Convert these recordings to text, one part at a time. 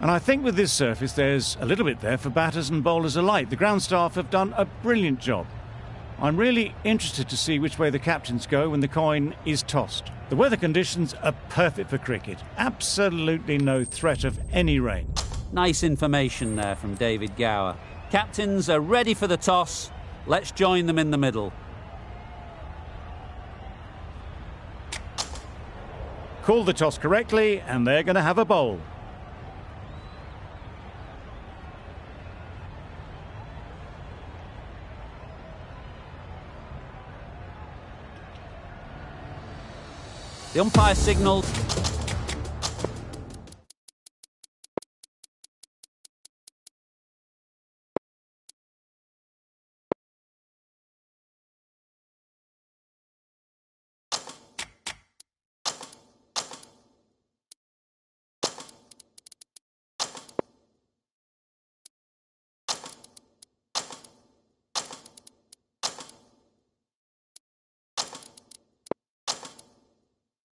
And I think with this surface there's a little bit there for batters and bowlers alike. The ground staff have done a brilliant job. I'm really interested to see which way the captains go when the coin is tossed. The weather conditions are perfect for cricket. Absolutely no threat of any rain. Nice information there from David Gower. Captains are ready for the toss. Let's join them in the middle. Called the toss correctly and they're going to have a bowl. The umpire signalled.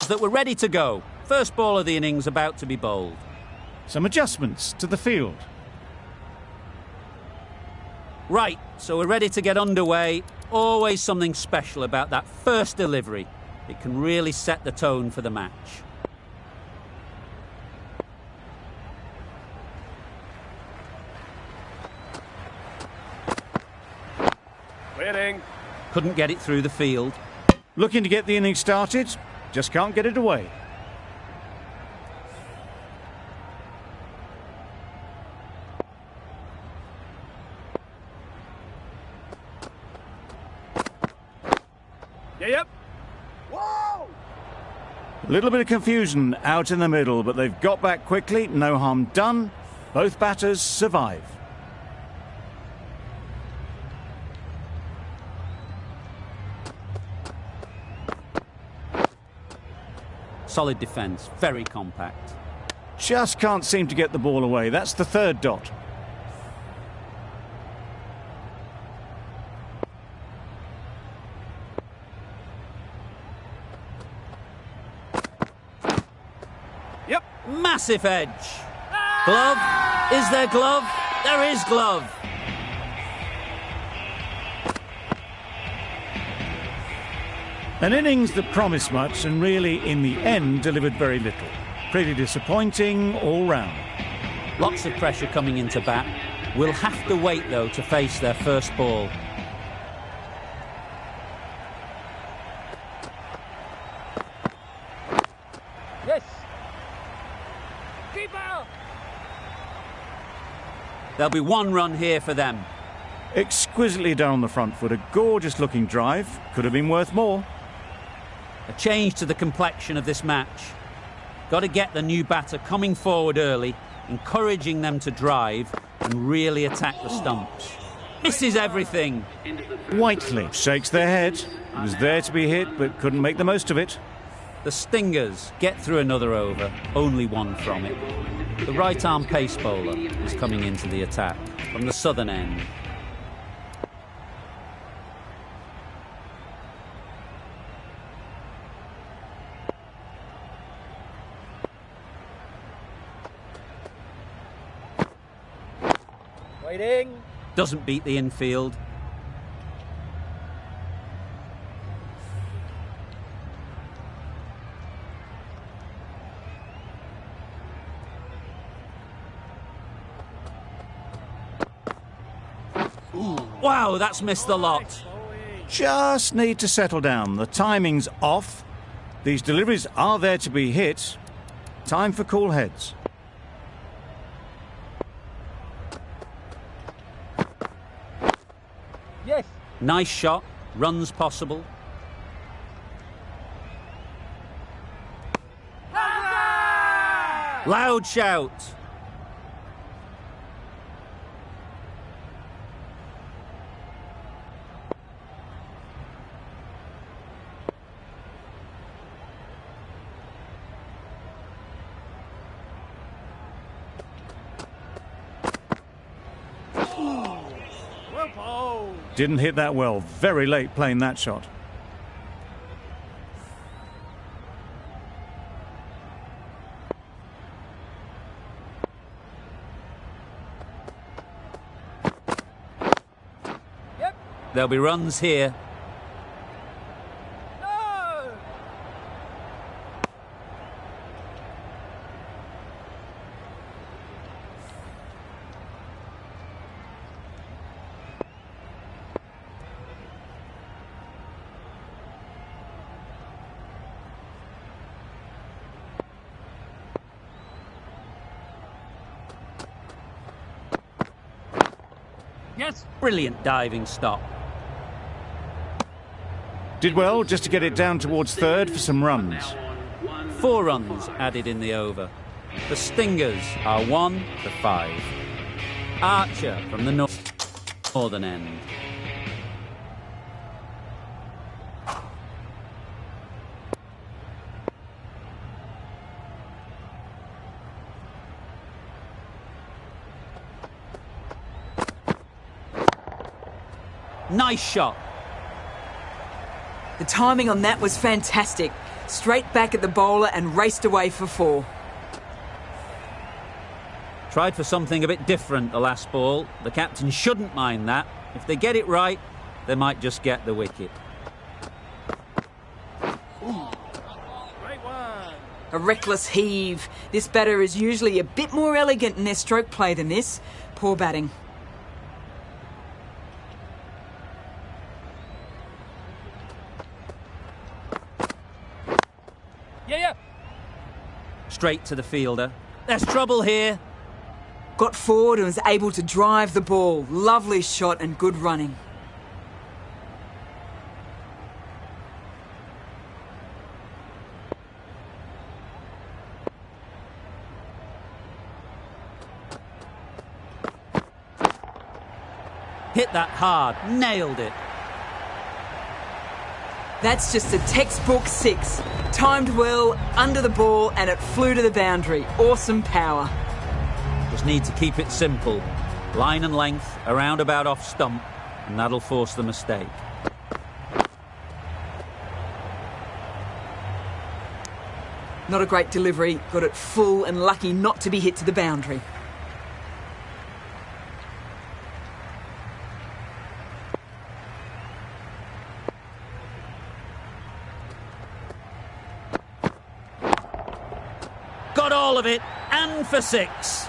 That we're ready to go. First ball of the innings about to be bowled. Some adjustments to the field. Right, so we're ready to get underway. Always something special about that first delivery. It can really set the tone for the match. Clearing. Couldn't get it through the field. Looking to get the innings started. Just can't get it away. Yep. Whoa! A little bit of confusion out in the middle, but they've got back quickly. No harm done. Both batters survive. Solid defence, very compact. Just can't seem to get the ball away. That's the third dot. Yep. Massive edge. Glove? Is there glove? There is glove. An innings that promised much and really, in the end, delivered very little. Pretty disappointing all round. Lots of pressure coming into bat. We'll have to wait, though, to face their first ball. Yes. Keeper. There'll be one run here for them. Exquisitely done on the front foot. A gorgeous-looking drive. Could have been worth more. A change to the complexion of this match. Got to get the new batter coming forward early, encouraging them to drive and really attack the stumps. Misses everything. Whiteley shakes their head. It was there to be hit, but couldn't make the most of it. The Stingers get through another over, only one from it. The right-arm pace bowler is coming into the attack from the southern end. Waiting. Doesn't beat the infield. Wow, that's missed the lot. Just need to settle down. The timing's off. These deliveries are there to be hit. Time for cool heads. Yes. Nice shot. Runs possible. Loud shout. Didn't hit that well. Very late playing that shot. There'll be runs here. No! Yes. Brilliant diving stop. Did well just to get it down towards third for some runs. 4 runs added in the over. The Stingers are 1 for 5. Archer from the northern end. Nice shot. The timing on that was fantastic. Straight back at the bowler and raced away for 4. Tried for something a bit different the last ball. The captain shouldn't mind that. If they get it right, they might just get the wicket. Great one. A reckless heave. This batter is usually a bit more elegant in their stroke play than this. Poor batting. Yeah. Straight to the fielder. There's trouble here. Got forward and was able to drive the ball. Lovely shot and good running. Hit that hard. Nailed it. That's just a textbook 6. Timed well, under the ball, and it flew to the boundary. Awesome power. Just need to keep it simple. Line and length, around about off stump, and that'll force the mistake. Not a great delivery. Got it full and lucky not to be hit to the boundary. Got all of it, and for 6.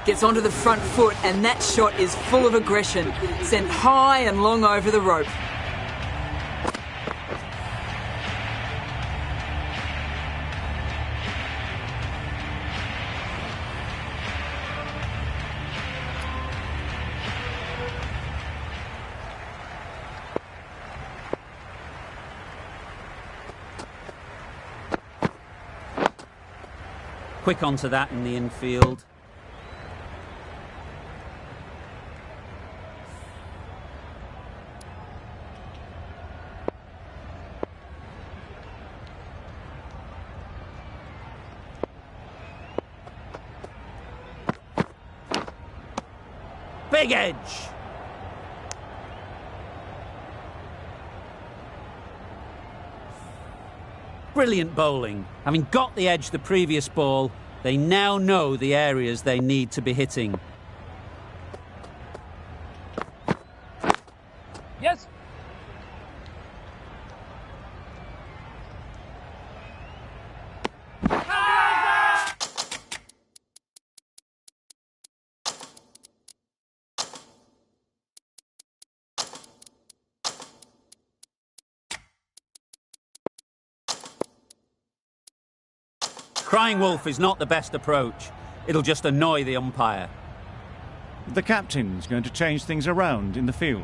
Gets onto the front foot, and that shot is full of aggression. Sent high and long over the rope. Quick onto that in the infield. Big edge. Brilliant bowling. Having got the edge the previous ball, they now know the areas they need to be hitting. Yes. Crying wolf is not the best approach. It'll just annoy the umpire. The captain's going to change things around in the field.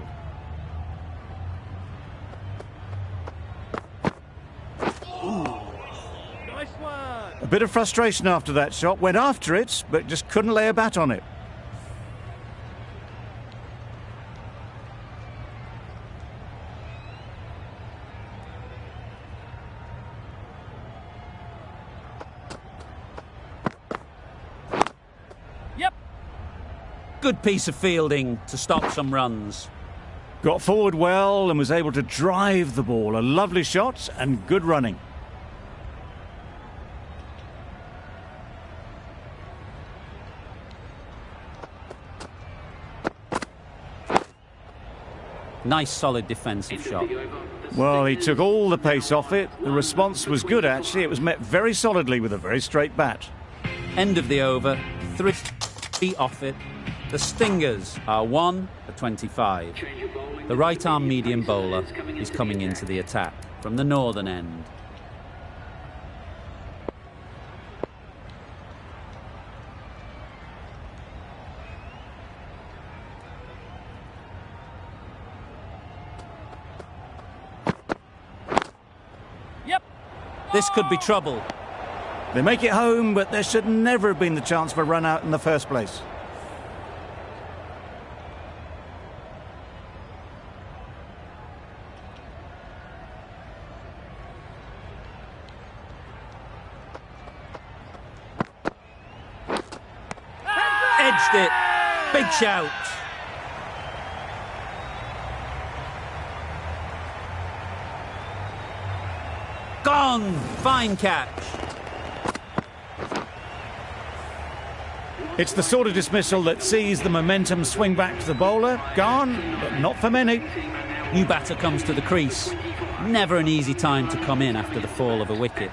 Nice one. A bit of frustration after that shot. Went after it, but just couldn't lay a bat on it. Yep. Good piece of fielding to stop some runs. Got forward well and was able to drive the ball. A lovely shot and good running. Nice solid defensive shot. Well, he took all the pace off it. The response was good, actually. It was met very solidly with a very straight bat. End of the over, 3 off it. The Stingers are 1 for 25. The right-arm medium bowler is coming into the attack from the northern end. Yep. This could be trouble. They make it home, but there should never have been the chance for a run out in the first place. Edged it. Big shout. Gone. Fine catch. It's the sort of dismissal that sees the momentum swing back to the bowler. Gone, but not for many. New batter comes to the crease. Never an easy time to come in after the fall of a wicket.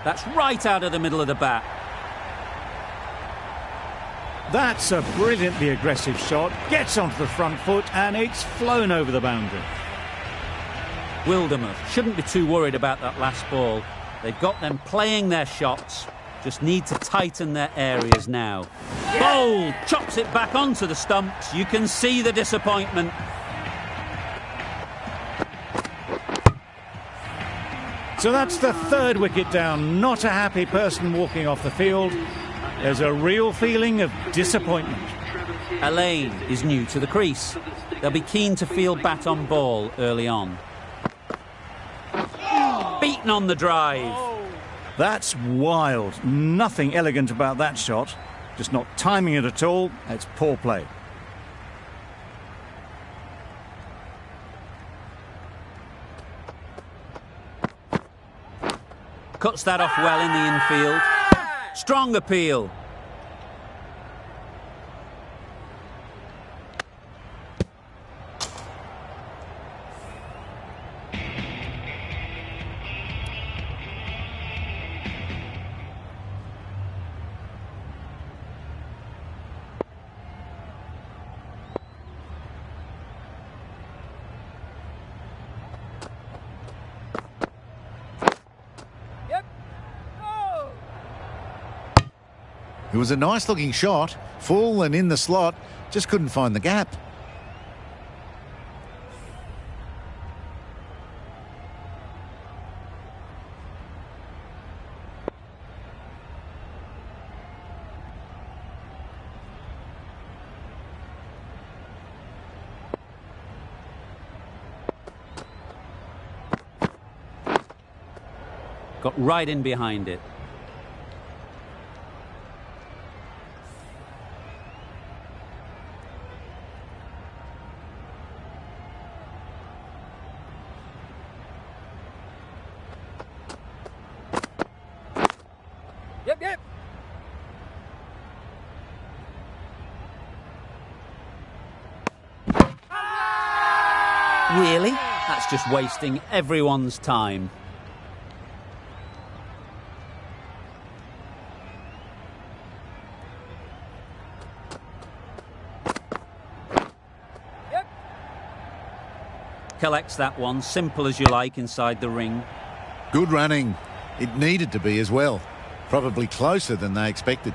That's right out of the middle of the bat. That's a brilliantly aggressive shot. Gets onto the front foot and it's flown over the boundary. Wildermuth shouldn't be too worried about that last ball. They've got them playing their shots. Just need to tighten their areas now. Bowl chops it back onto the stumps. You can see the disappointment. So that's the third wicket down. Not a happy person walking off the field. There's a real feeling of disappointment. Elaine is new to the crease. They'll be keen to field bat on ball early on. Beaten on the drive. That's wild. Nothing elegant about that shot. Just not timing it at all. It's poor play. Cuts that off well in the infield. Strong appeal. It was a nice looking shot, full and in the slot, just couldn't find the gap. Got right in behind it. Yep. Really? That's just wasting everyone's time. Yep. Collects that one, simple as you like, inside the ring. Good running. It needed to be as well. Probably closer than they expected.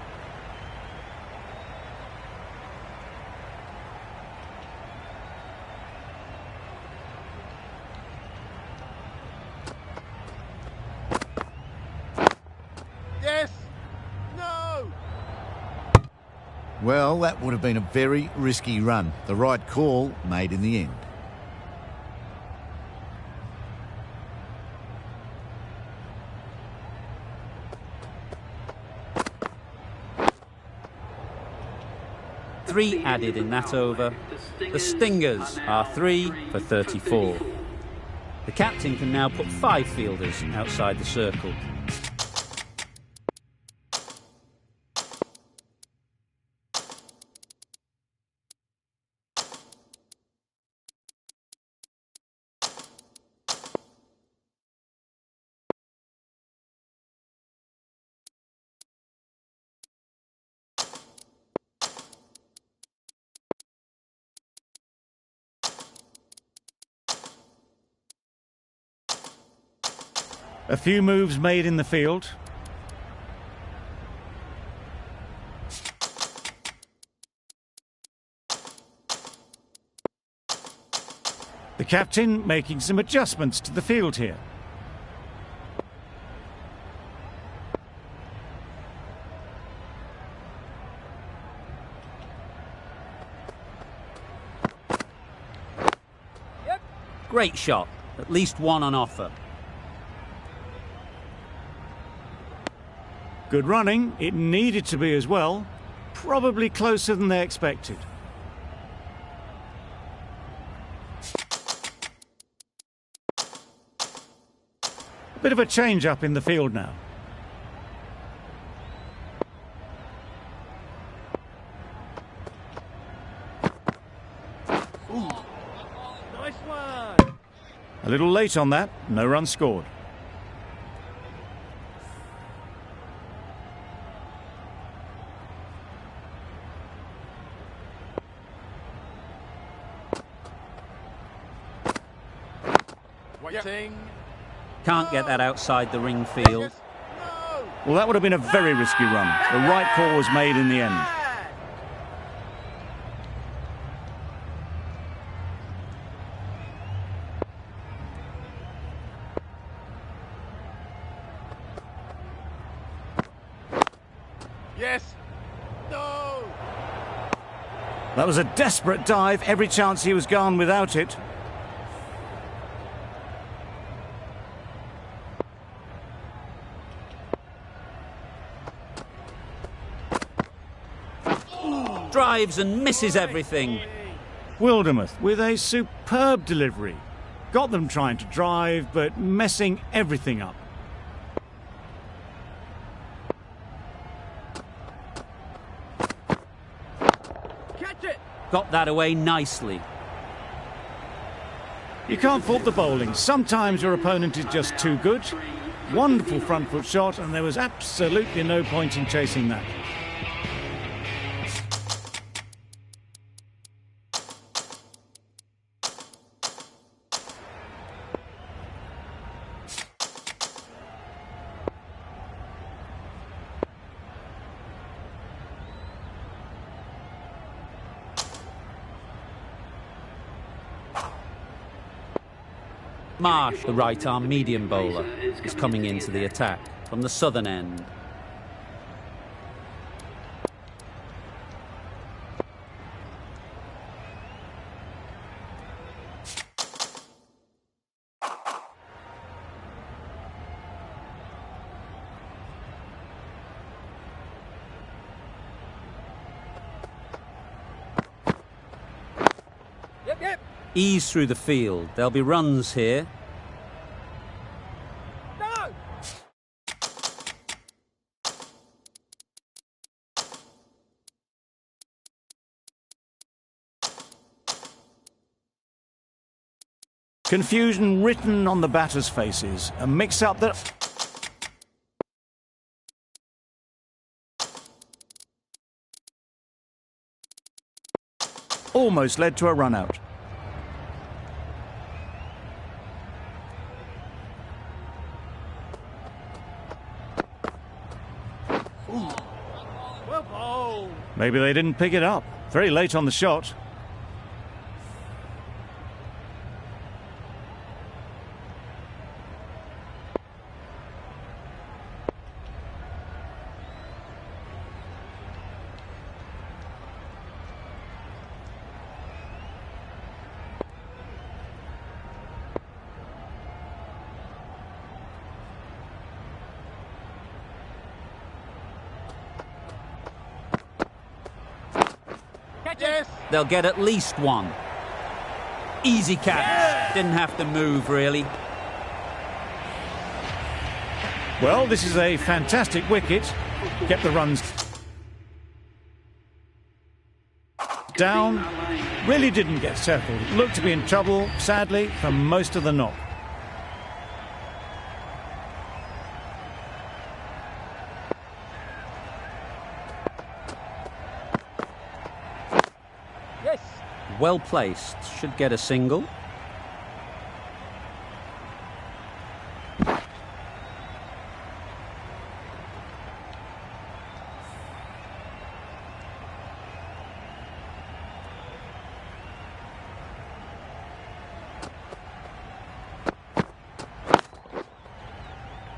Yes. No. Well, that would have been a very risky run. The right call made in the end. Three added in that over. The Stingers are 3 for 34. The captain can now put 5 fielders outside the circle. A few moves made in the field. The captain making some adjustments to the field here. Great shot. At least one on offer. Good running. It needed to be as well. Probably closer than they expected. A bit of a change up in the field now. Nice one. A little late on that. No run scored. Waiting. Can't get that outside the ring field. No. Well, that would have been a very risky run. The right call was made in the end. Yes. No. That was a desperate dive. Every chance he was gone without it. Drives and misses everything. Wildermuth with a superb delivery. Got them trying to drive, but messing everything up. Catch it. Got that away nicely. You can't fault the bowling. Sometimes your opponent is just too good. Wonderful front foot shot, and there was absolutely no point in chasing that. Marsh, the right-arm medium bowler, is coming into the attack from the southern end. Yep. Ease through the field. There'll be runs here. No. Confusion written on the batters' faces. A mix-up that... almost led to a run-out. Well bowled. Maybe they didn't pick it up. Very late on the shot. Yes. They'll get at least one. Easy catch. Didn't have to move, really. Well, this is a fantastic wicket. Kept the runs down. Really didn't get settled. Looked to be in trouble, sadly, for most of the knock. Yes. Well placed. Should get a single.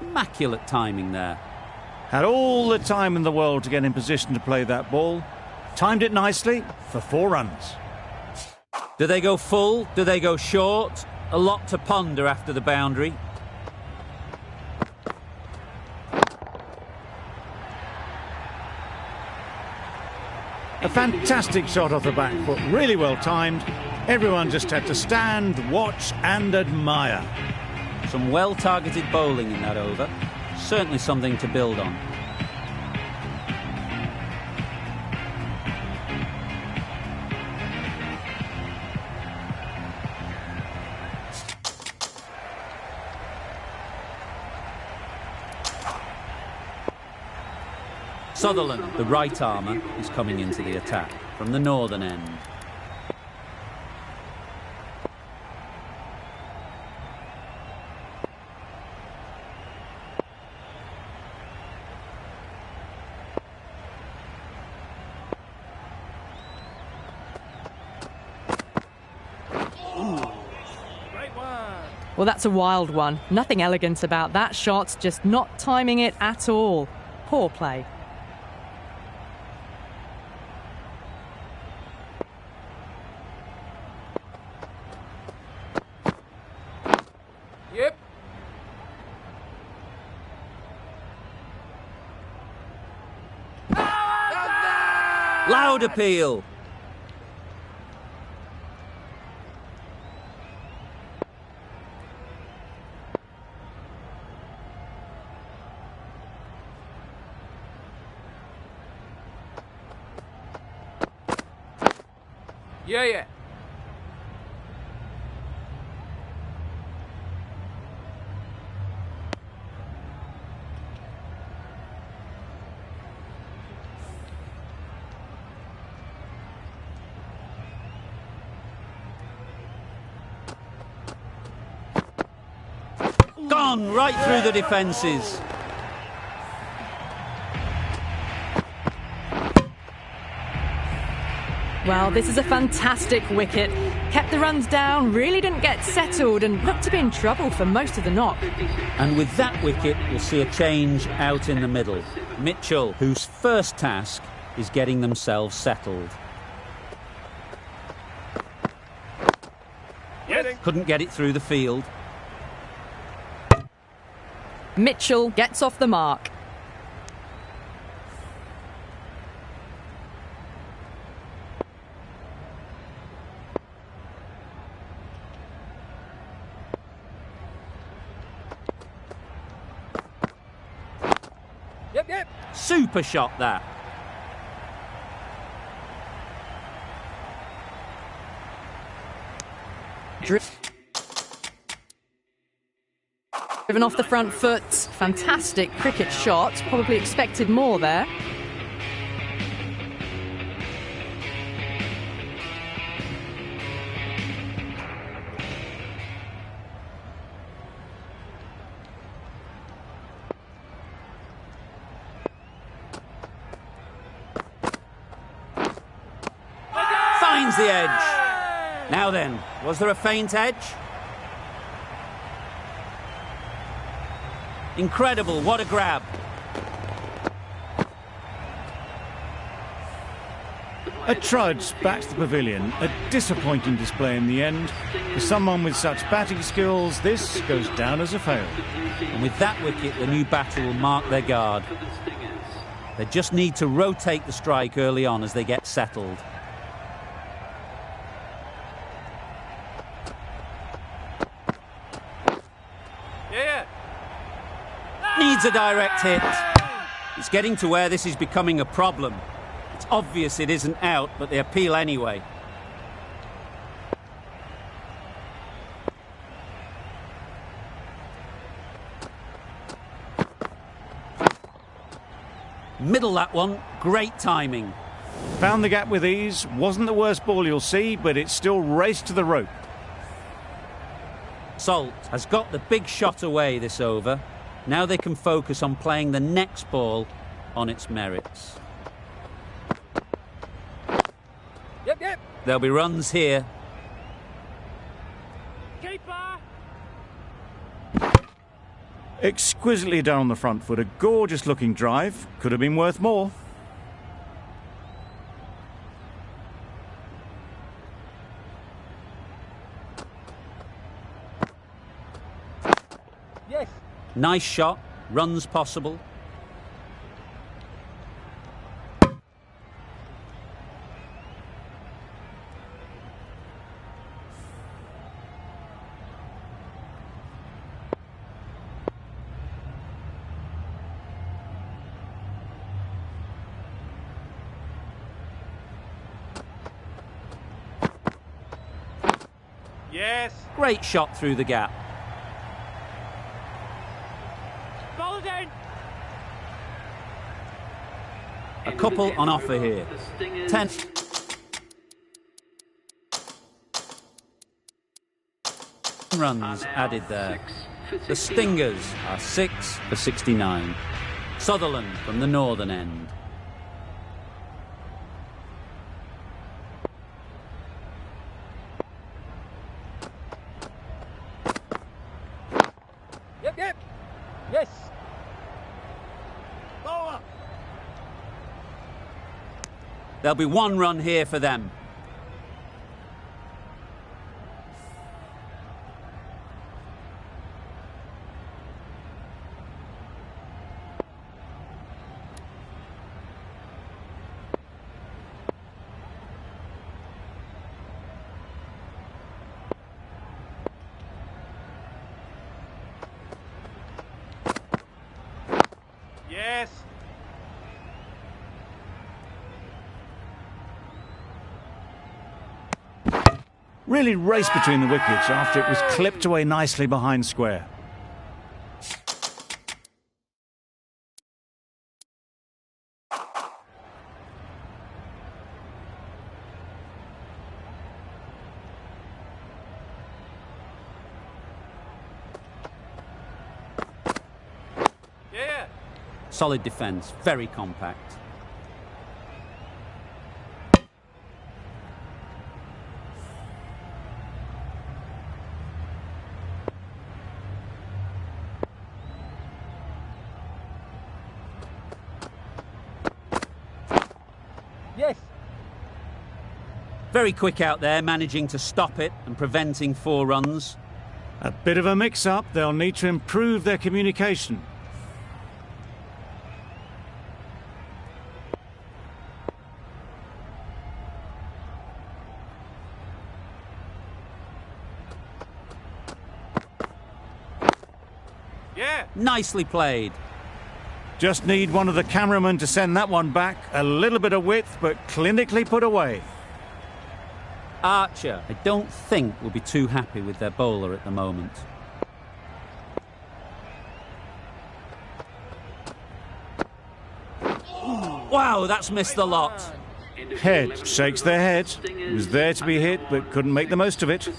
Immaculate timing there. Had all the time in the world to get in position to play that ball. Timed it nicely for 4 runs. Do they go full? Do they go short? A lot to ponder after the boundary. A fantastic shot off the back foot, really well timed. Everyone just had to stand, watch and admire. Some well-targeted bowling in that over. Certainly something to build on. Sutherland, the right armour, is coming into the attack from the northern end. Well, that's a wild one. Nothing elegant about that shot, just not timing it at all. Poor play. Yep. Loud appeal. Yeah. Gone right through the defences. Well, this is a fantastic wicket. Kept the runs down, really didn't get settled and looked to be in trouble for most of the knock. And with that wicket, we'll see a change out in the middle. Mitchell, whose first task is getting themselves settled. Yes. Couldn't get it through the field. Mitchell gets off the mark. Yep. Super shot that. Driven off the front foot. Fantastic cricket shot. Probably expected more there. Finds the edge. Now then, was there a faint edge? Incredible, what a grab. A trudge back to the pavilion. A disappointing display in the end. For someone with such batting skills, this goes down as a fail. And with that wicket, the new batter will mark their guard. They just need to rotate the strike early on as they get settled. Needs a direct hit. It's getting to where this is becoming a problem. It's obvious it isn't out, but they appeal anyway. Middle that one, great timing. Found the gap with ease, wasn't the worst ball you'll see, but it still raced to the rope. Salt has got the big shot away this over. Now they can focus on playing the next ball on its merits. Yep, yep. There'll be runs here. Keeper. Exquisitely done on the front foot, a gorgeous looking drive. Could have been worth more. Yes. Nice shot, runs possible. Yes. Great shot through the gap. Ball down. A couple on offer here. 10. Runs added there. The Stingers are 6 for 69. Sutherland from the northern end. Yep, yep. Yes. There'll be one run here for them. Yes. Really raced between the wickets after it was clipped away nicely behind square. Yeah. Solid defence, very compact. Yes. Very quick out there, managing to stop it and preventing 4 runs. A bit of a mix-up, they'll need to improve their communication. Yeah. Nicely played. Just need one of the cameramen to send that one back. A little bit of width, but clinically put away. Archer, I don't think will be too happy with their bowler at the moment. Wow, that's missed the lot. Head shakes their head. It was there to be hit, but couldn't make the most of it.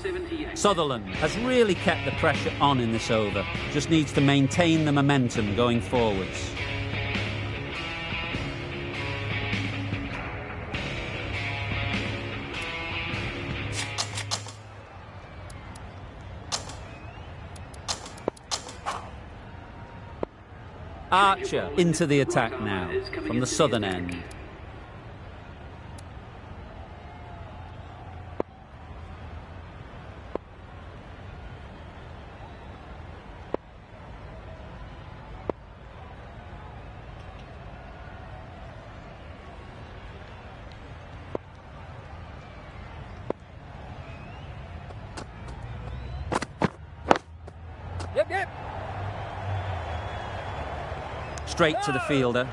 Sutherland has really kept the pressure on in this over. Just needs to maintain the momentum going forwards. Archer into the attack now from the southern end. Yep, yep. straight to the fielder.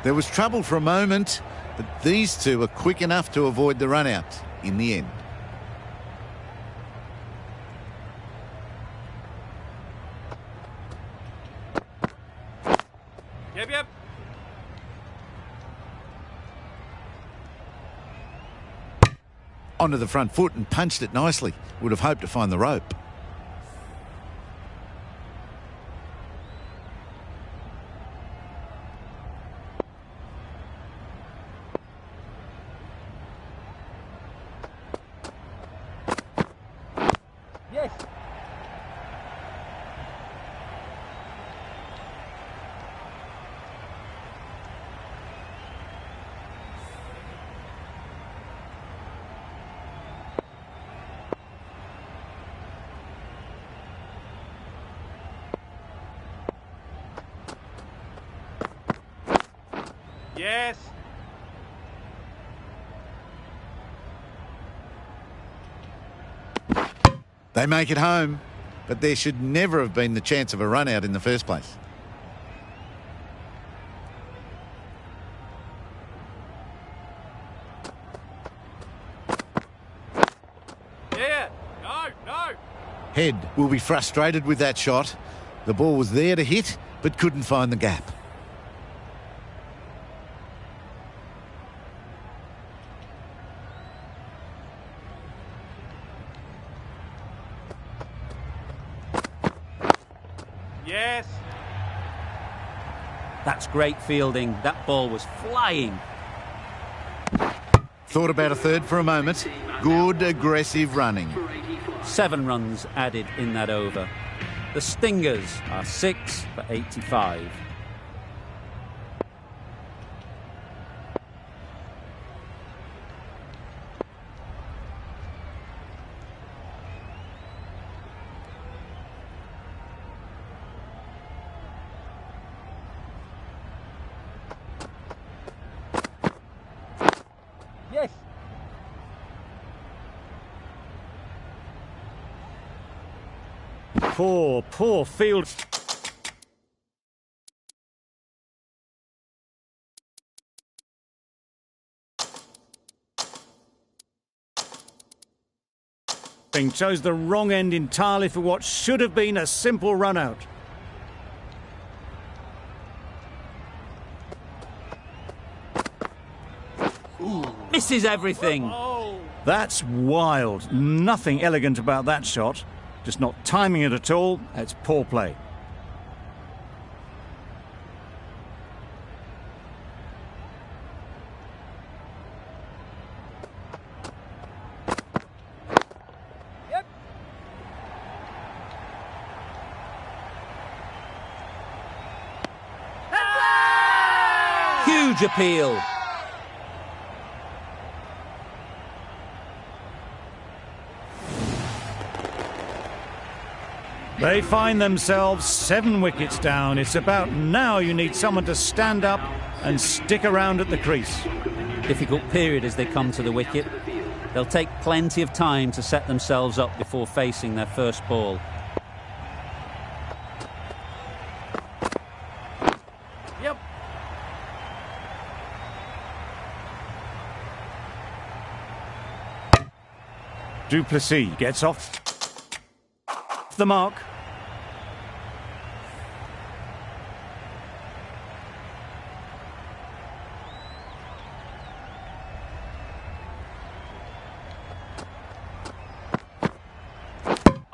There was trouble for a moment, but these two were quick enough to avoid the run-out in the end. Yep. Onto the front foot and punched it nicely. Would have hoped to find the rope. Yes. Yes. They make it home, but there should never have been the chance of a run-out in the first place. Yeah. No. Head will be frustrated with that shot. The ball was there to hit, but couldn't find the gap. Yes. That's great fielding. That ball was flying. Thought about a third for a moment. Good, aggressive running. 7 runs added in that over. The Stingers are 6 for 85. Yes. Poor field. Chose the wrong end entirely for what should have been a simple run out. Misses everything. That's wild. Nothing elegant about that shot. Just not timing it at all. It's poor play. Yep. Huge appeal. They find themselves 7 wickets down. It's about now you need someone to stand up and stick around at the crease. Difficult period as they come to the wicket. They'll take plenty of time to set themselves up before facing their first ball. Yep. Duplessis gets off the mark.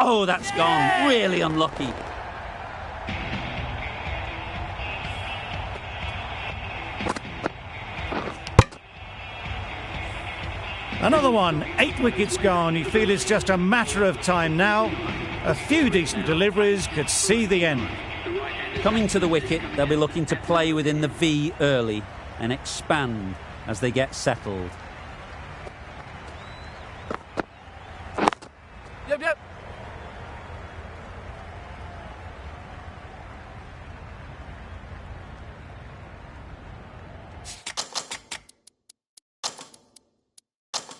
Oh, that's gone. Really unlucky. Another one, 8 wickets gone. You feel it's just a matter of time now. A few decent deliveries could see the end. Coming to the wicket, they'll be looking to play within the V early and expand as they get settled. Yep.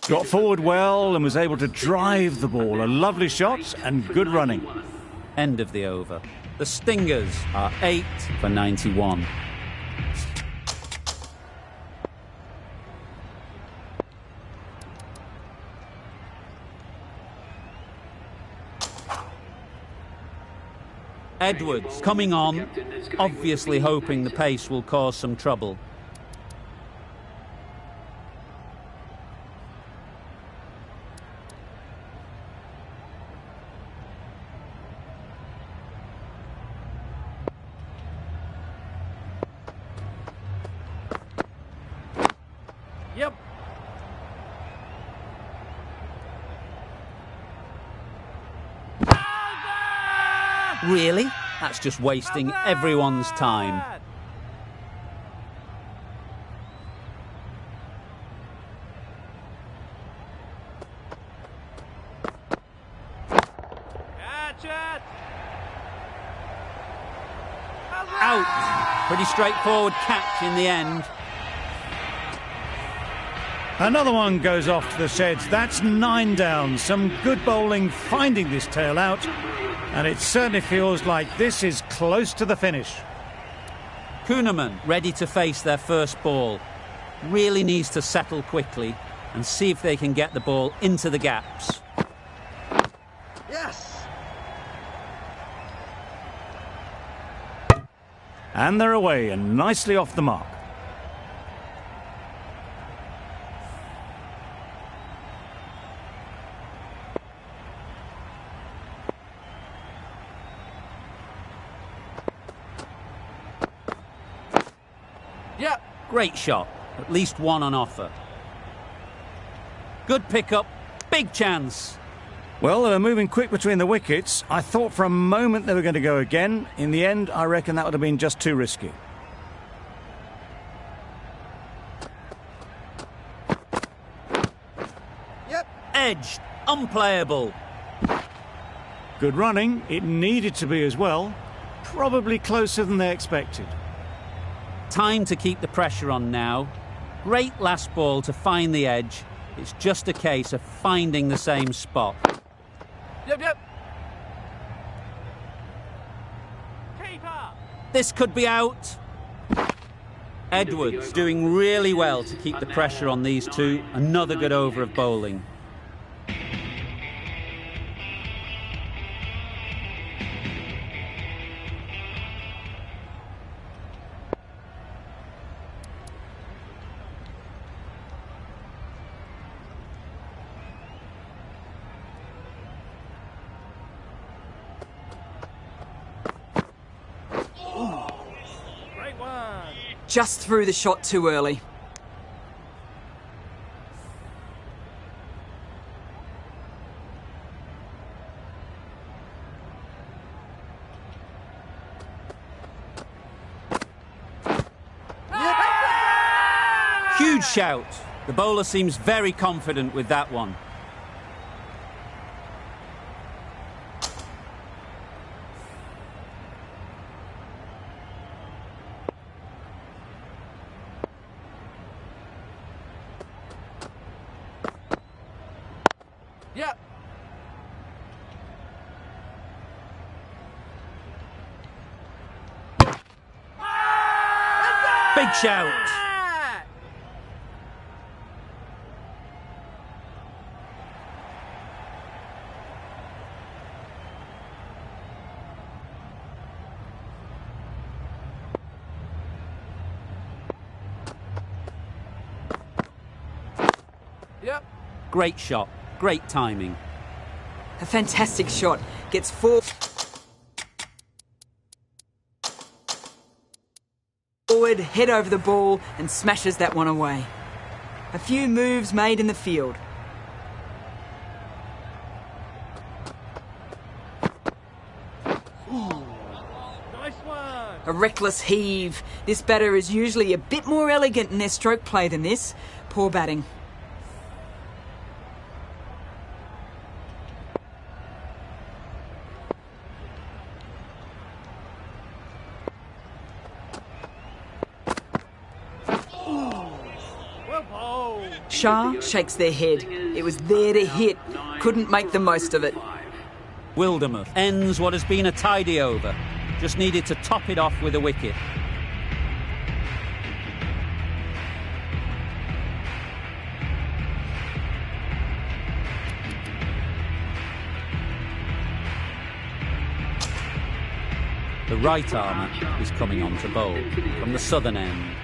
Got forward well and was able to drive the ball. A lovely shot and good running. End of the over. The Stingers are 8 for 91. Edwards coming on, obviously hoping the pace will cause some trouble. Yep. Really? That's just wasting everyone's time. Catch it. Out. Pretty straightforward catch in the end. Another one goes off to the sheds. That's 9 down. Some good bowling finding this tail out. And it certainly feels like this is close to the finish. Kuhnemann ready to face their first ball. Really needs to settle quickly and see if they can get the ball into the gaps. Yes. And they're away and nicely off the mark. Yep. Great shot. At least one on offer. Good pickup. Big chance. Well, they were moving quick between the wickets. I thought for a moment they were going to go again. In the end, I reckon that would have been just too risky. Yep. Edged. Unplayable. Good running. It needed to be as well. Probably closer than they expected. Time to keep the pressure on now. Great last ball to find the edge. It's just a case of finding the same spot. Yep. Keeper. This could be out. Edwards doing really well to keep the pressure on these two. Another good over of bowling. Great one. Just threw the shot too early. Huge shout. The bowler seems very confident with that one. Yep. Big shout. Yep. Great shot. Great timing. A fantastic shot. Gets forward, head over the ball and smashes that one away. A few moves made in the field. Nice one. A reckless heave. This batter is usually a bit more elegant in their stroke play than this. Poor batting. Well bowled. Shah shakes their head. It was there to hit. Couldn't make the most of it. Wildermuth ends what has been a tidy over. Just needed to top it off with a wicket. The right armour is coming on to bowl from the southern end.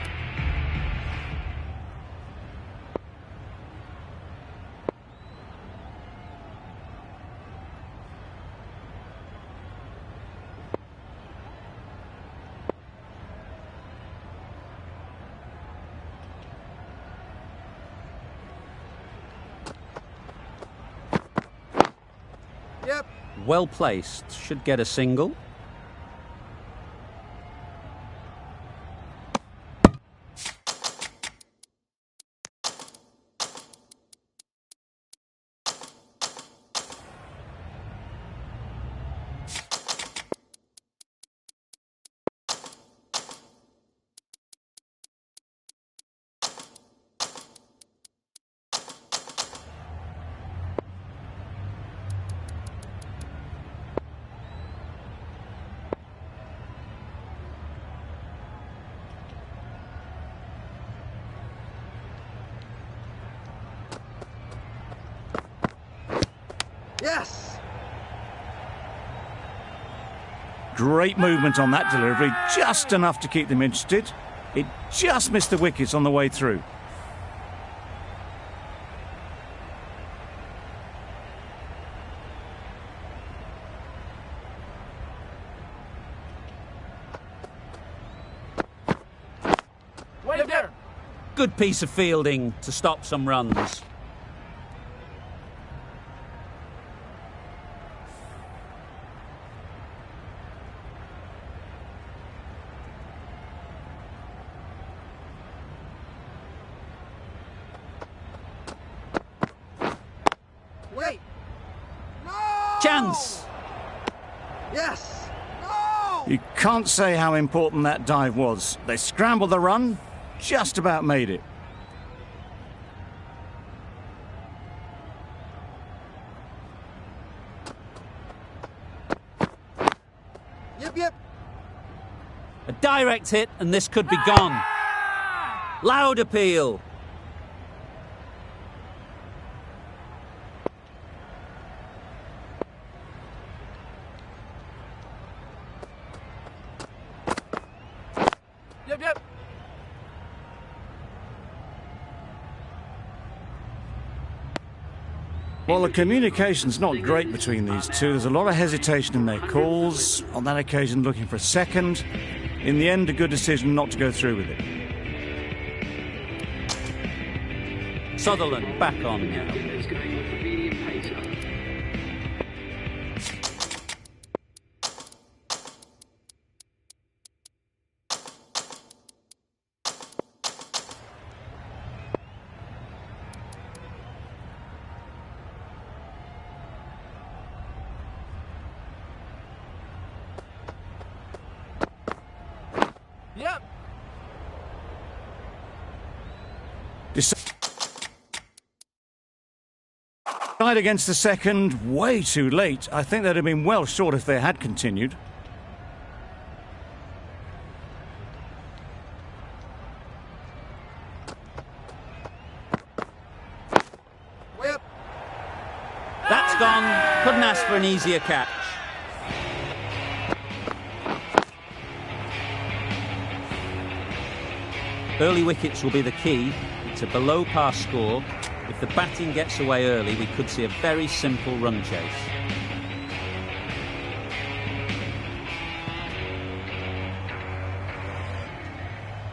Yep. Well placed, should get a single. Yes. Great movement on that delivery, just enough to keep them interested. It just missed the wickets on the way through. Wait there. Good piece of fielding to stop some runs. Wait. No. Chance! Yes. No. You can't say how important that dive was. They scrambled the run, just about made it. Yep. A direct hit and this could be gone. Loud appeal. Yep. Well, the communication's not great between these two. There's a lot of hesitation in their calls. On that occasion, looking for a second. In the end, a good decision not to go through with it. Sutherland back on now. Yep. Decide against the second, way too late. I think they'd have been well short if they had continued. Yep. That's gone. Couldn't ask for an easier catch. Early wickets will be the key. It's a below par score. If the batting gets away early, we could see a very simple run chase.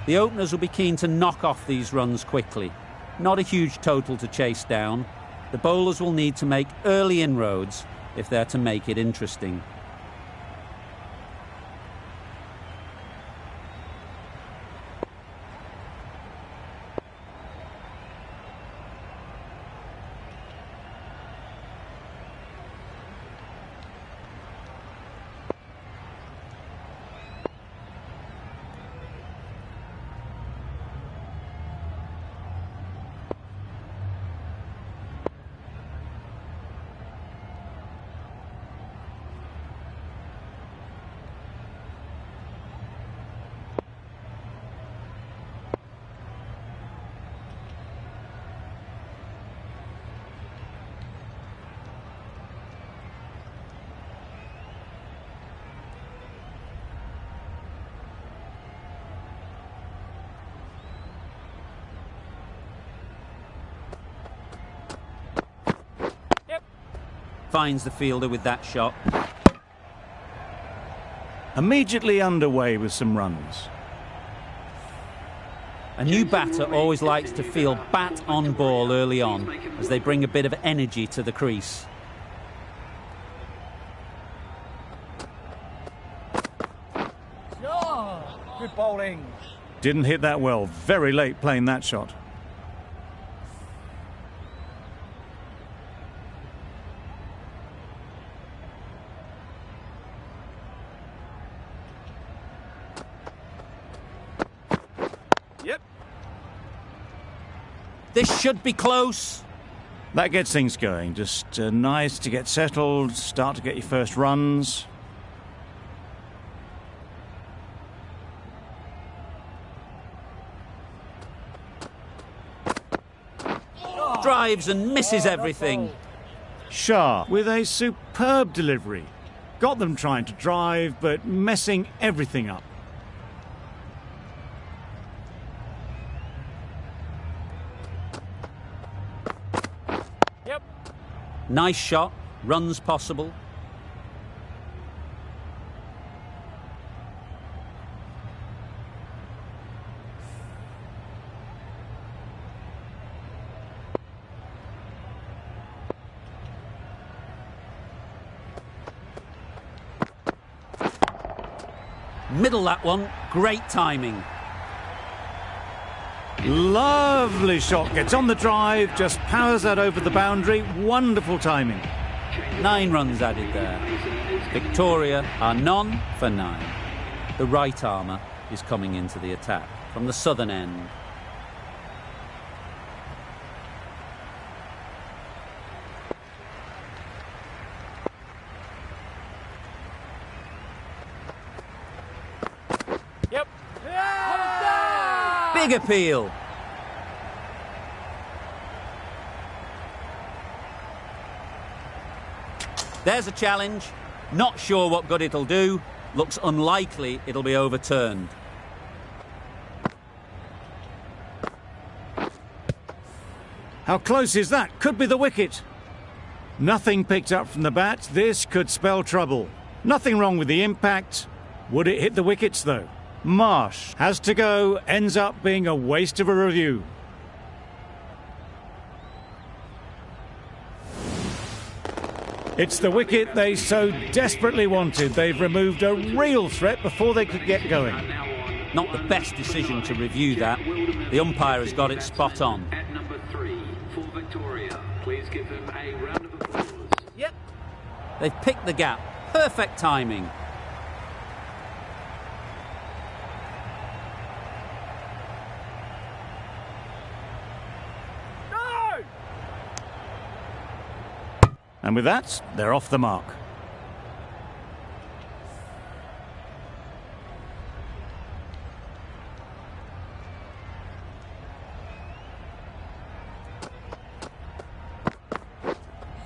The openers will be keen to knock off these runs quickly. Not a huge total to chase down. The bowlers will need to make early inroads if they're to make it interesting. finds the fielder with that shot. Immediately underway with some runs. A new batter always likes to feel bat on ball early on, as they bring a bit of energy to the crease. Good bowling. Didn't hit that well. Very late playing that shot. Yep. This should be close. That gets things going. Just nice to get settled, start to get your first runs. Drives and misses everything. Shah with a superb delivery. Got them trying to drive, but messing everything up. Yep. Nice shot. Runs possible. Middle that one. Great timing. Lovely shot. Gets on the drive, just powers that over the boundary. Wonderful timing. 9 runs added there. Victoria are none for 9. The right armour is coming into the attack from the southern end. Yep. Big appeal. There's a challenge. Not sure what good it'll do. Looks unlikely it'll be overturned. How close is that? Could be the wicket. Nothing picked up from the bat. This could spell trouble. Nothing wrong with the impact. Would it hit the wickets, though? Marsh has to go. Ends up being a waste of a review. It's the wicket they so desperately wanted. They've removed a real threat before they could get going. Not the best decision to review that. The umpire has got it spot on. At number 3 for Victoria. Please give them a round of applause. Yep. They've picked the gap. Perfect timing. No! And with that, they're off the mark.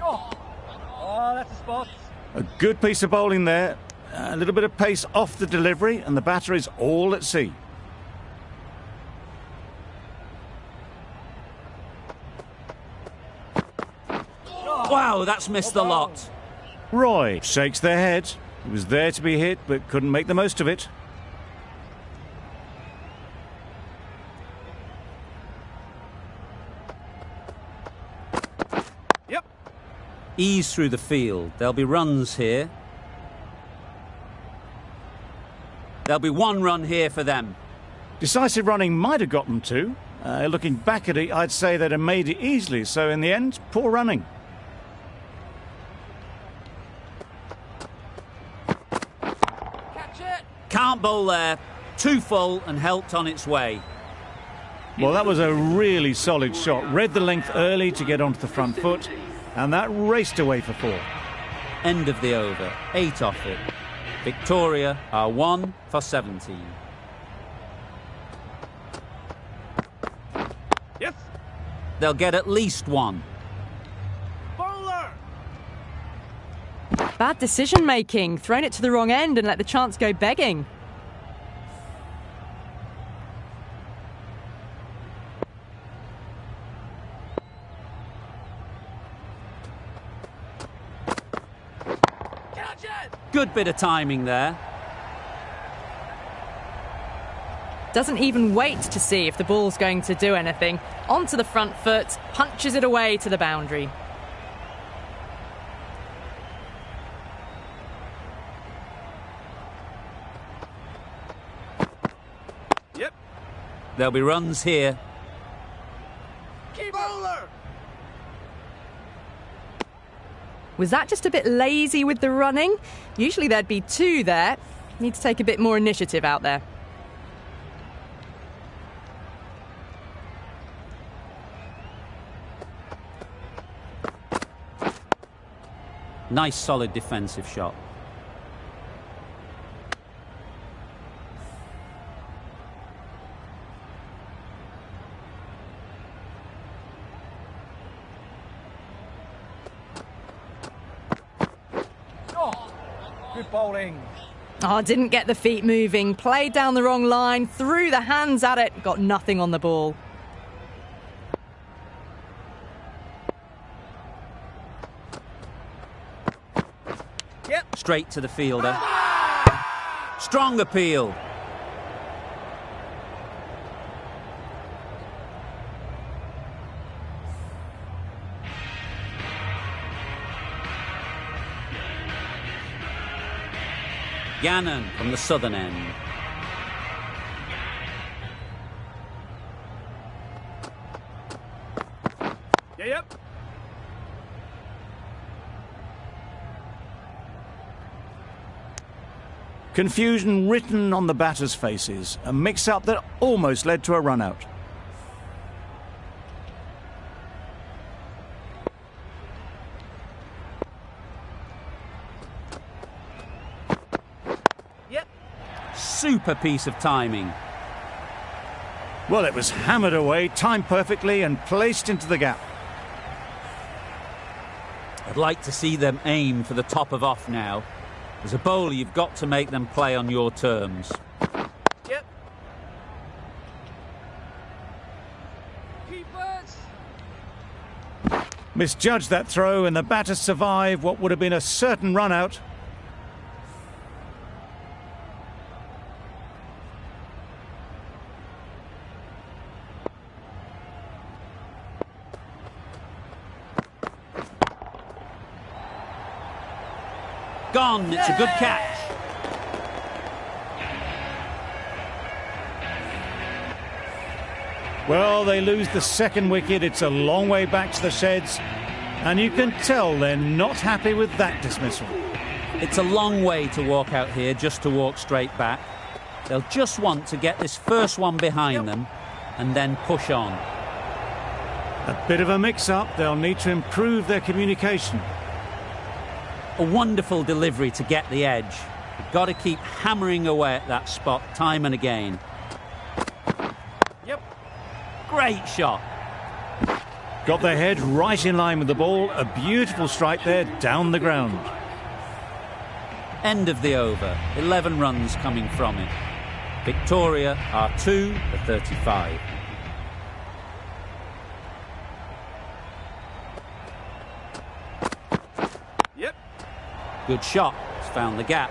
Oh, that's a spot. A good piece of bowling there. A little bit of pace off the delivery, and the batter is all at sea. Wow, that's missed the lot. Roy shakes their head. He was there to be hit, but couldn't make the most of it. Yep. Ease through the field. There'll be runs here. There'll be 1 run here for them. Decisive running might have got them 2. Looking back at it, I'd say they'd have made it easily. So in the end, poor running. Catch it. Can't bowl there. Too full and helped on its way. Well, that was a really solid shot. Read the length early to get onto the front foot, and that raced away for 4. End of the over. 8 off it. Victoria are 1 for 17. Yes. They'll get at least 1. Bowler. Bad decision making. Thrown it to the wrong end and let the chance go begging. Catch it! Good bit of timing there. Doesn't even wait to see if the ball's going to do anything. Onto the front foot, punches it away to the boundary. Yep. There'll be runs here. Keep bowler! Was that just a bit lazy with the running? Usually there'd be two there. Need to take a bit more initiative out there. Nice solid defensive shot. Oh, good bowling. Oh, didn't get the feet moving. Played down the wrong line, threw the hands at it, got nothing on the ball. Yep. Straight to the fielder. Strong appeal. Gannon from the southern end. Yep. Confusion written on the batters' faces. A mix-up that almost led to a run-out. Yep. Super piece of timing. Well, it was hammered away, timed perfectly and placed into the gap. I'd like to see them aim for the top of off now. As a bowler, you've got to make them play on your terms. Yep. Keepers. Misjudged that throw and the batters survive what would have been a certain run-out. Gone, it's a good catch. Well, they lose the second wicket. It's a long way back to the sheds. And you can tell they're not happy with that dismissal. It's a long way to walk out here just to walk straight back. They'll just want to get this first one behind them and then push on. A bit of a mix-up. They'll need to improve their communication. A wonderful delivery to get the edge. You've got to keep hammering away at that spot time and again. Yep. Great shot. Got their head right in line with the ball. A beautiful strike there down the ground. End of the over. 11 runs coming from it. Victoria are 2 for 35. Yep. Good shot. It's found the gap.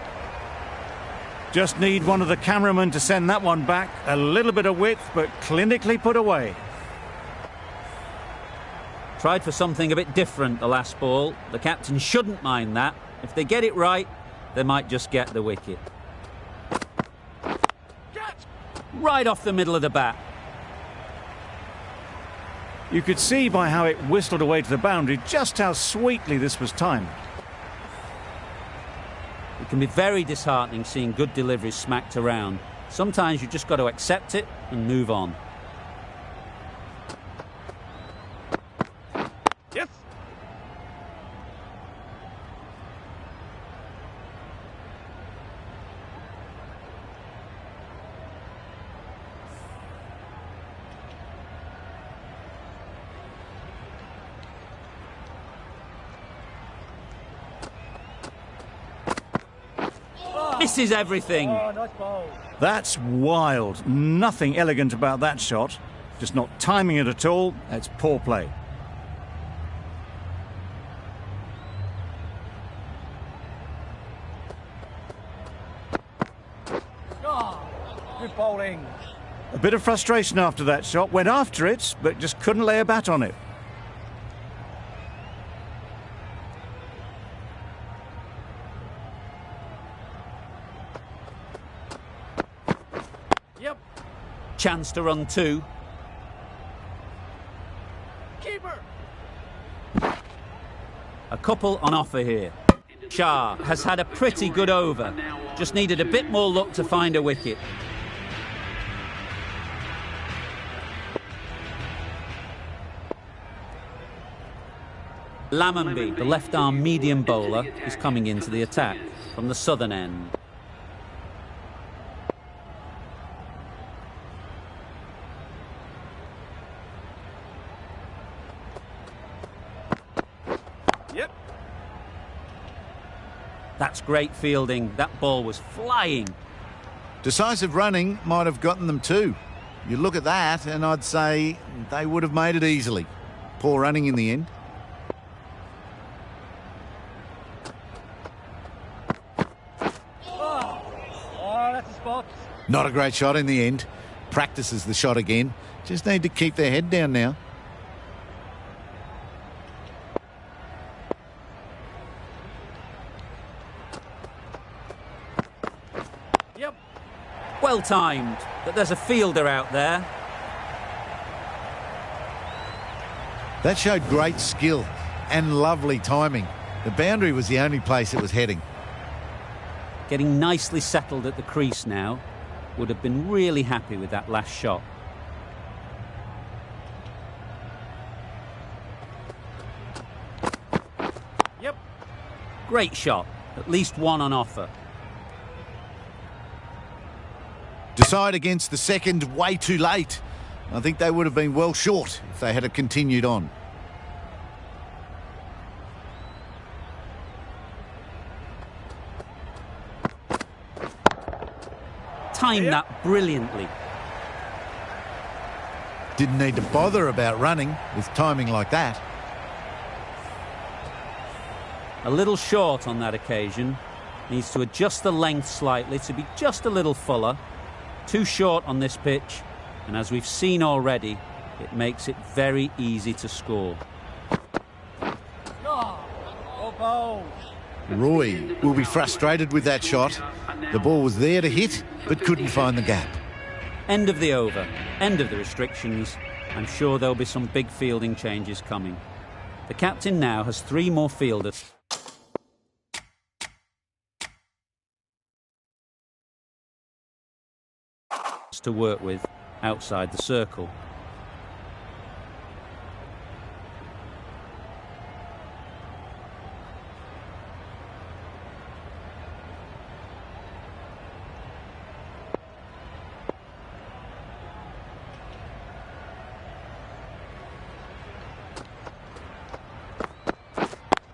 Just need one of the cameramen to send that one back. A little bit of width, but clinically put away. Tried for something a bit different the last ball. The captain shouldn't mind that. If they get it right, they might just get the wicket. Catch. Right off the middle of the bat. You could see by how it whistled away to the boundary just how sweetly this was timed. It can be very disheartening seeing good deliveries smacked around. Sometimes you just got to accept it and move on. Yes. Misses everything. Oh, nice ball. That's wild. Nothing elegant about that shot. Just not timing it at all. That's poor play. Good bowling. A bit of frustration after that shot. Went after it, but just couldn't lay a bat on it. Yep. Chance to run two. Keeper. A couple on offer here. Shah has had a pretty good over. Just needed a bit more luck to find a wicket. Lamonby, the left-arm medium bowler, is coming into the attack from the southern end. Yep. That's great fielding. That ball was flying. Decisive running might have gotten them too. You look at that and I'd say they would have made it easily. Poor running in the end. Oh, that's a spot. Not a great shot in the end. Practices the shot again. Just need to keep their head down now. Yep. Well timed, but there's a fielder out there. That showed great skill and lovely timing. The boundary was the only place it was heading. Getting nicely settled at the crease now. Would have been really happy with that last shot. Yep. Great shot. At least one on offer. Decide against the second way too late. I think they would have been well short if they had continued on. Timed that brilliantly. Didn't need to bother about running with timing like that. A little short on that occasion. Needs to adjust the length slightly to be just a little fuller. Too short on this pitch, and as we've seen already, it makes it very easy to score. Oh, bowl. Roy will be frustrated with that shot. The ball was there to hit, but couldn't find the gap. End of the over, end of the restrictions. I'm sure there'll be some big fielding changes coming. The captain now has 3 more fielders to work with outside the circle.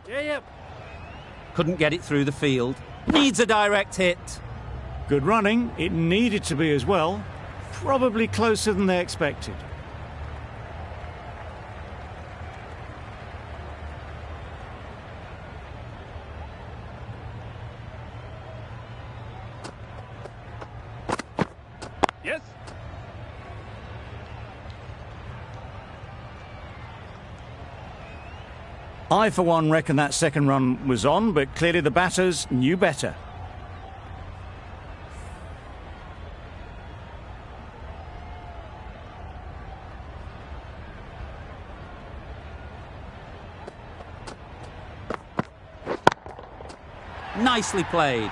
Yep. Couldn't get it through the field. Needs a direct hit. Good running. It needed to be as well. Probably closer than they expected. Yes. I, for one, reckon that second run was on, but clearly the batters knew better. Nicely played.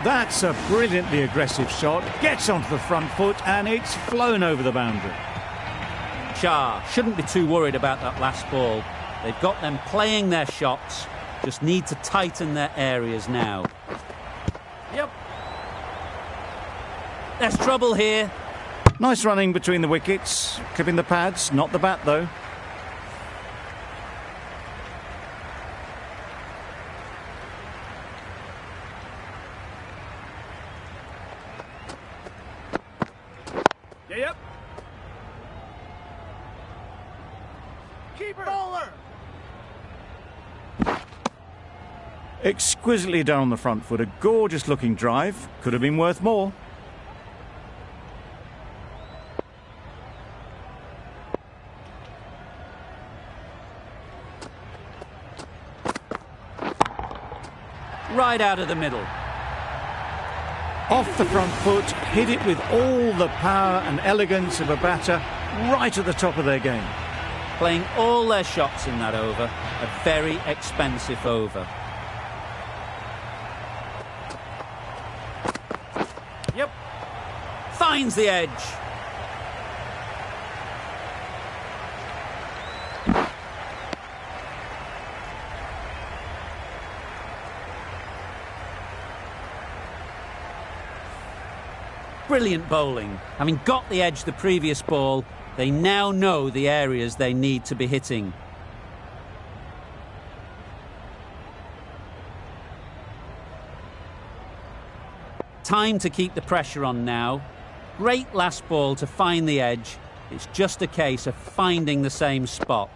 That's a brilliantly aggressive shot. Gets onto the front foot and it's flown over the boundary. Shah shouldn't be too worried about that last ball. They've got them playing their shots. Just need to tighten their areas now. Yep. There's trouble here. Nice running between the wickets. Clipping the pads, not the bat though. Yep. Keeper. Bowler. Exquisitely done on the front foot. A gorgeous looking drive. Could have been worth more. Right out of the middle. Off the front foot, hit it with all the power and elegance of a batter right at the top of their game. Playing all their shots in that over. A very expensive over. Yep. Finds the edge. Brilliant bowling. Having got the edge the previous ball, they now know the areas they need to be hitting. Time to keep the pressure on now. Great last ball to find the edge. It's just a case of finding the same spot.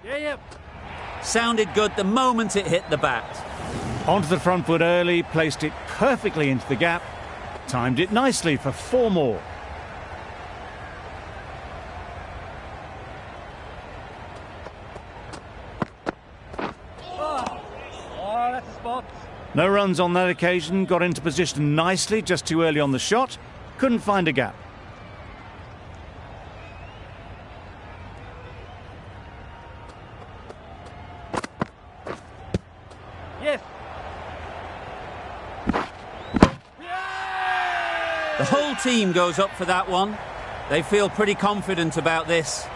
Yeah, yep. Sounded good the moment it hit the bat. Onto the front foot early, placed it perfectly into the gap. Timed it nicely for 4 more. Oh, that's a spot. No runs on that occasion. Got into position nicely, just too early on the shot. Couldn't find a gap. Yes. The whole team goes up for that one. They feel pretty confident about this.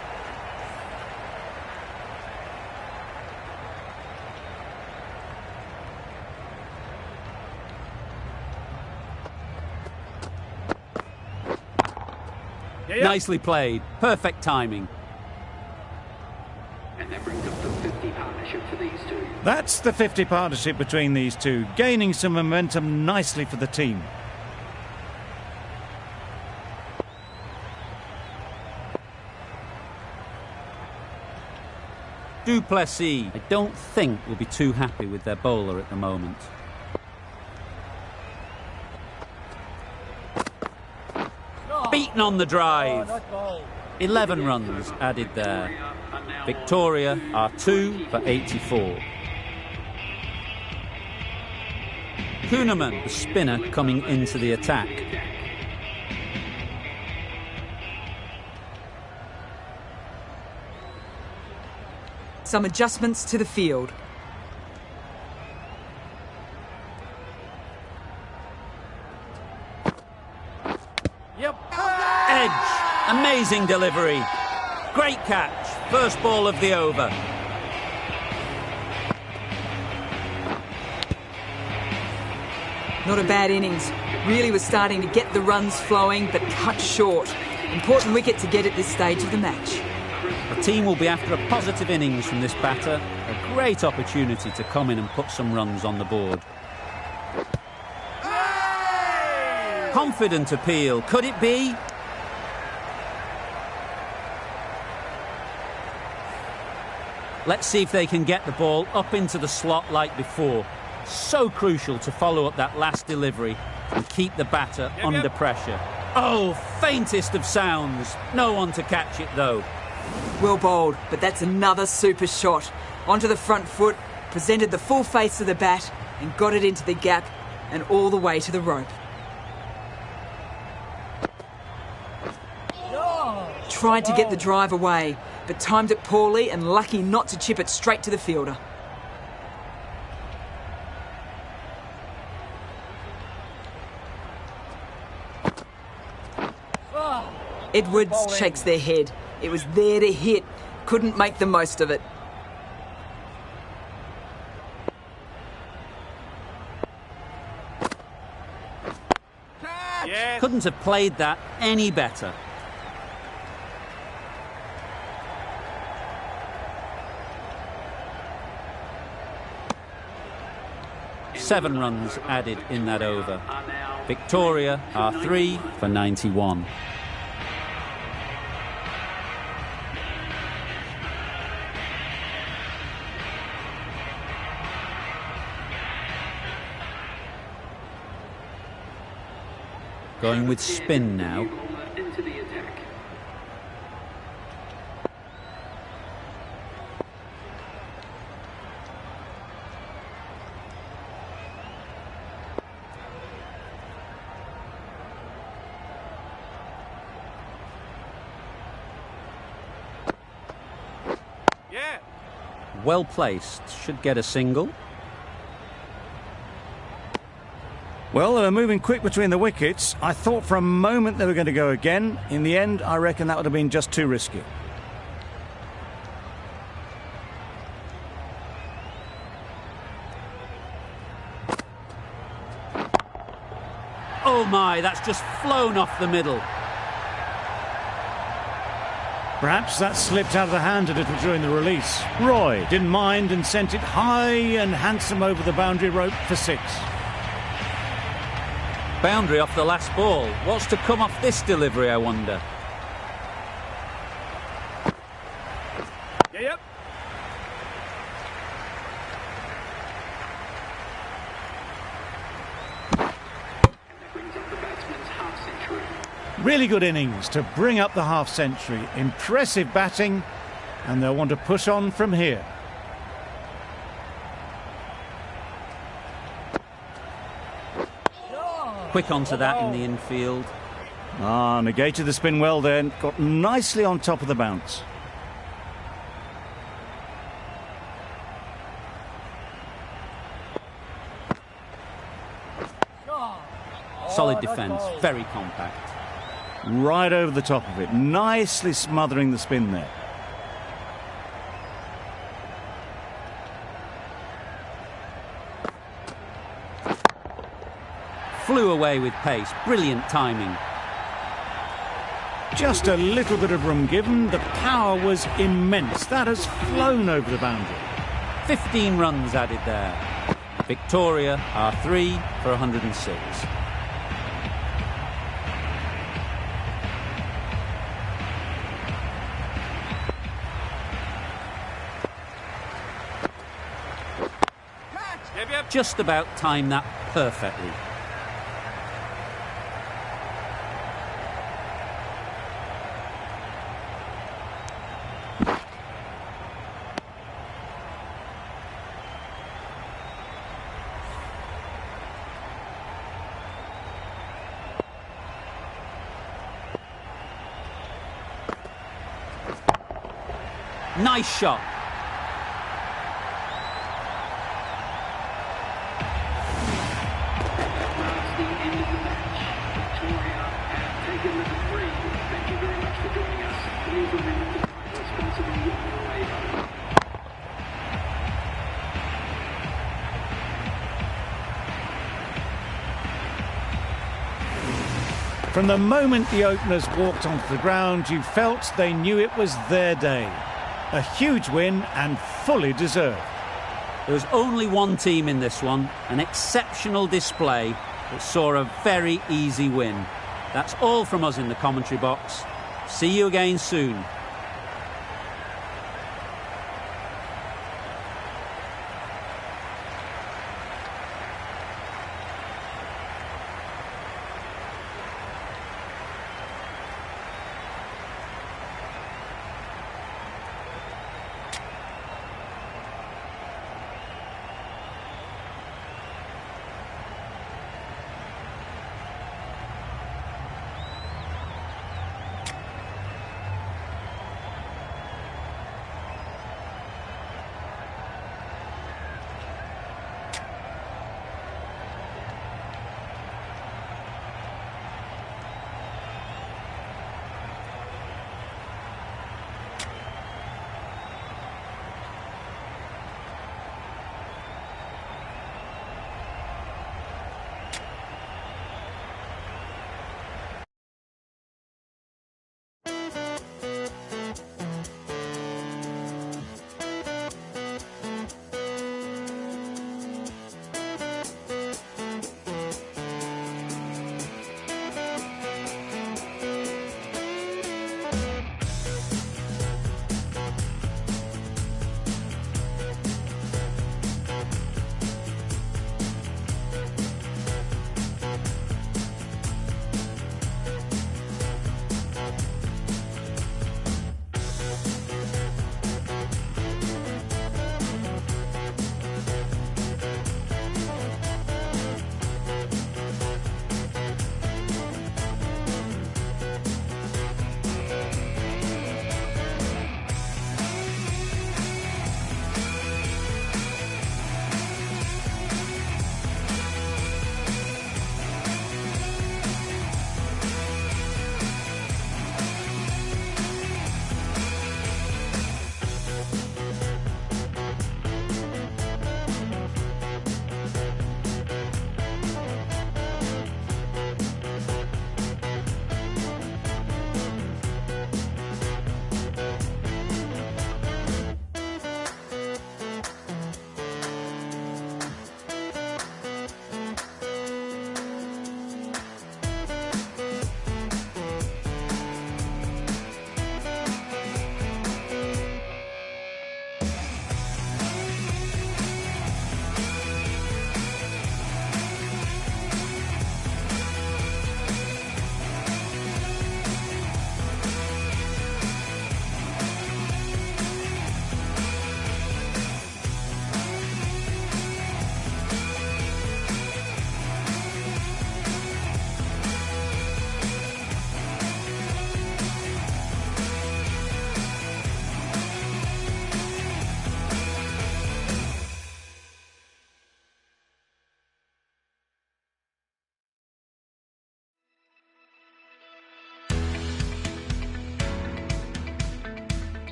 Yeah, yep. Nicely played. Perfect timing. And that brings up the 50 partnership for these two. That's the 50 partnership between these two, gaining some momentum nicely for the team. Duplessis, I don't think will be too happy with their bowler at the moment. Beaten on the drive. Nice ball. 11 runs added there. Victoria are 2 for 84. Kuhneman, the spinner, coming into the attack. Some adjustments to the field. Yep. Edge, amazing delivery. Great catch, first ball of the over. Not a bad innings. Really was starting to get the runs flowing, but cut short. Important wicket to get at this stage of the match. The team will be after a positive innings from this batter. A great opportunity to come in and put some runs on the board. Confident appeal. Could it be? Let's see if they can get the ball up into the slot like before. So crucial to follow up that last delivery and keep the batter under pressure. Oh, faintest of sounds. No one to catch it though. Well bowled, but that's another super shot. Onto the front foot, presented the full face of the bat and got it into the gap and all the way to the rope. Tried to get the drive away, but timed it poorly and lucky not to chip it straight to the fielder. Edwards shakes their head. It was there to hit. Couldn't make the most of it. Yes. Couldn't have played that any better. Seven runs added in that over. Victoria are 3 for 91. Going with spin now. Into the attack. Yeah. Well placed. Should get a single. Well, they were moving quick between the wickets. I thought for a moment they were going to go again. In the end, I reckon that would have been just too risky. Oh my, that's just flown off the middle. Perhaps that slipped out of the hand a little during the release. Roy didn't mind and sent it high and handsome over the boundary rope for 6. Boundary off the last ball. What's to come off this delivery, I wonder? Yeah, yep. Brings up the batsman's half century. Really good innings to bring up the half-century. Impressive batting, and they'll want to push on from here. Quick onto that in the infield. Negated the spin well then. Got nicely on top of the bounce. Solid defence, very compact. Right over the top of it. Nicely smothering the spin there. Flew away with pace. Brilliant timing. Just a little bit of room given. The power was immense. That has flown over the boundary. 15 runs added there. Victoria are 3 for 106. Yep, yep. Just about timed that perfectly. Nice shot. Marks the end of the match. Victoria have taken number 3. Thank you very much for joining us. Please remember to drive responsibly on your way home. From the moment the openers walked onto the ground, you felt they knew it was their day. A huge win and fully deserved. There was only one team in this one, an exceptional display that saw a very easy win. That's all from us in the commentary box. See you again soon.